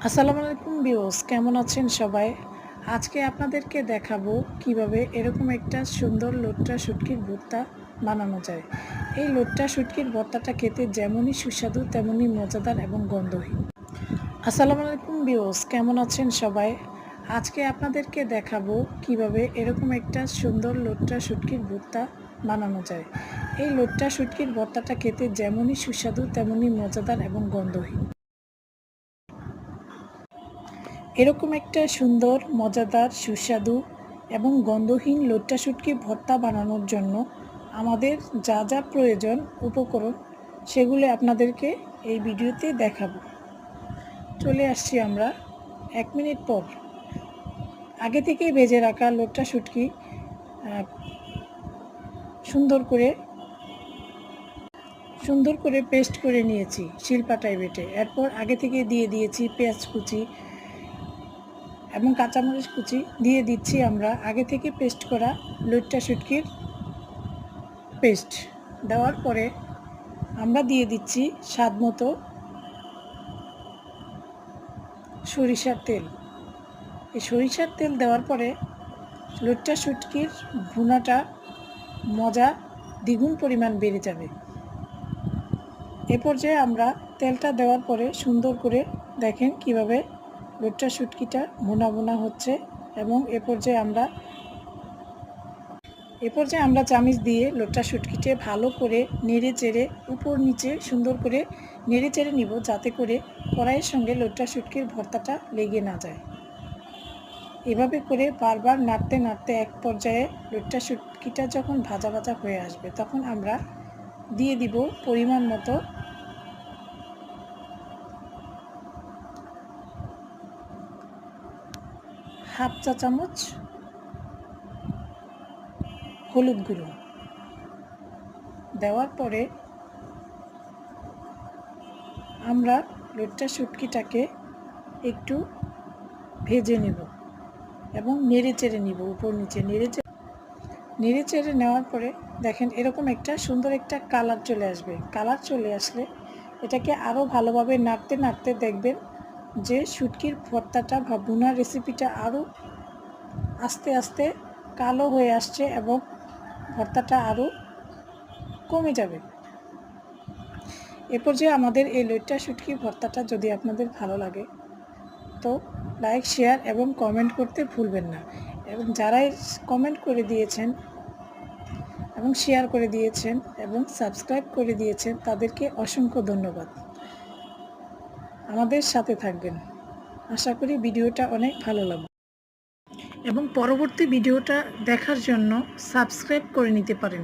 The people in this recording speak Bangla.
আসসালামু আলাইকুম ভিউয়ার্স, কেমন আছেন সবাই? আজকে আপনাদেরকে দেখাবো কিভাবে এরকম একটা সুন্দর লোট্টা শুটকির ভর্তা বানানো যায়। এই লোট্টা শুটকির ভর্তাটা খেতে যেমনই সুস্বাদু তেমনই মজাদার এবং গন্ধহীন। আসসালামু আলাইকুম ভিউয়ার্স, কেমন আছেন সবাই? আজকে আপনাদেরকে দেখাবো কিভাবে এরকম একটা সুন্দর লোট্টা শুটকির ভর্তা বানানো যায়। এই লোট্টা শুটকির ভর্তাটা খেতে যেমনই সুস্বাদু তেমনই মজাদার এবং গন্ধহীন। এরকম একটা সুন্দর মজাদার সুস্বাদু এবং গন্ধহীন লোট্টা শুটকি ভর্তা বানানোর জন্য আমাদের যা যা প্রয়োজন উপকরণ সেগুলো আপনাদেরকে এই ভিডিওতে দেখাবো। চলে আসছি আমরা 1 মিনিট পর। আগে থেকেই ভেজে রাখা লোট্টা শুটকি সুন্দর করে পেস্ট করে নিয়েছি শিলপাটায় বেটে। এরপর আগে থেকে দিয়ে দিয়েছি পেঁয়াজ কুচি এবং কাঁচামরিচ কুচি দিয়ে দিচ্ছি আমরা আগে থেকে পেস্ট করা লোট্টা শুটকির পেস্ট। দেওয়ার পরে আমরা দিয়ে দিচ্ছি স্বাদ মতো সরিষার তেল। এই সরিষার তেল দেওয়ার পরে লোট্টা শুটকির ভুনাটা মজা দ্বিগুণ পরিমাণ বেড়ে যাবে। এ পর্যায়ে আমরা তেলটা দেওয়ার পরে সুন্দর করে দেখেন কিভাবে লোট্টা শুটকিটা ভুনা ভুনা হচ্ছে এবং এ পর্যায়ে আমরা চামচ দিয়ে লোট্টা শুটকিতে ভালো করে নেড়ে চেড়ে উপর নিচে সুন্দর করে নেড়ে চেড়ে নিব, যাতে করে কড়াইয়ের সঙ্গে লোট্টা শুটকির ভর্তাটা লেগে না যায়। এভাবে করে বারবার নাড়তে নাড়তে এক পর্যায়ে লোট্টা শুটকিটা যখন ভাজা ভাজা হয়ে আসবে তখন আমরা দিয়ে দিব পরিমাণ মতো হাফ চা চামচ হলুদ গুঁড়ো। দেওয়ার পরে আমরা লোট্টা শুটকিটাকে একটু ভেজে নেব এবং নেড়ে চেড়ে নিব, উপর নিচে নেড়ে চেড়ে নেওয়ার পরে দেখেন এরকম একটা সুন্দর একটা কালার চলে আসবে। কালার চলে আসলে এটাকে আরও ভালোভাবে নাড়তে নাড়তে দেখবেন যে শুটকির ভর্তাটা বা ভুনা রেসিপিটা আরও আস্তে আস্তে কালো হয়ে আসছে এবং ভর্তাটা আরও কমে যাবে। এ পর্যায়ে আমাদের এই লোট্টা শুটকি ভর্তাটা যদি আপনাদের ভালো লাগে তো লাইক শেয়ার এবং কমেন্ট করতে ভুলবেন না। এবং যারাই কমেন্ট করে দিয়েছেন এবং শেয়ার করে দিয়েছেন এবং সাবস্ক্রাইব করে দিয়েছেন তাদেরকে অসংখ্য ধন্যবাদ। আমাদের সাথে থাকবেন, আশা করি ভিডিওটা অনেক ভালো লাগবে এবং পরবর্তী ভিডিওটা দেখার জন্য সাবস্ক্রাইব করে নিতে পারেন।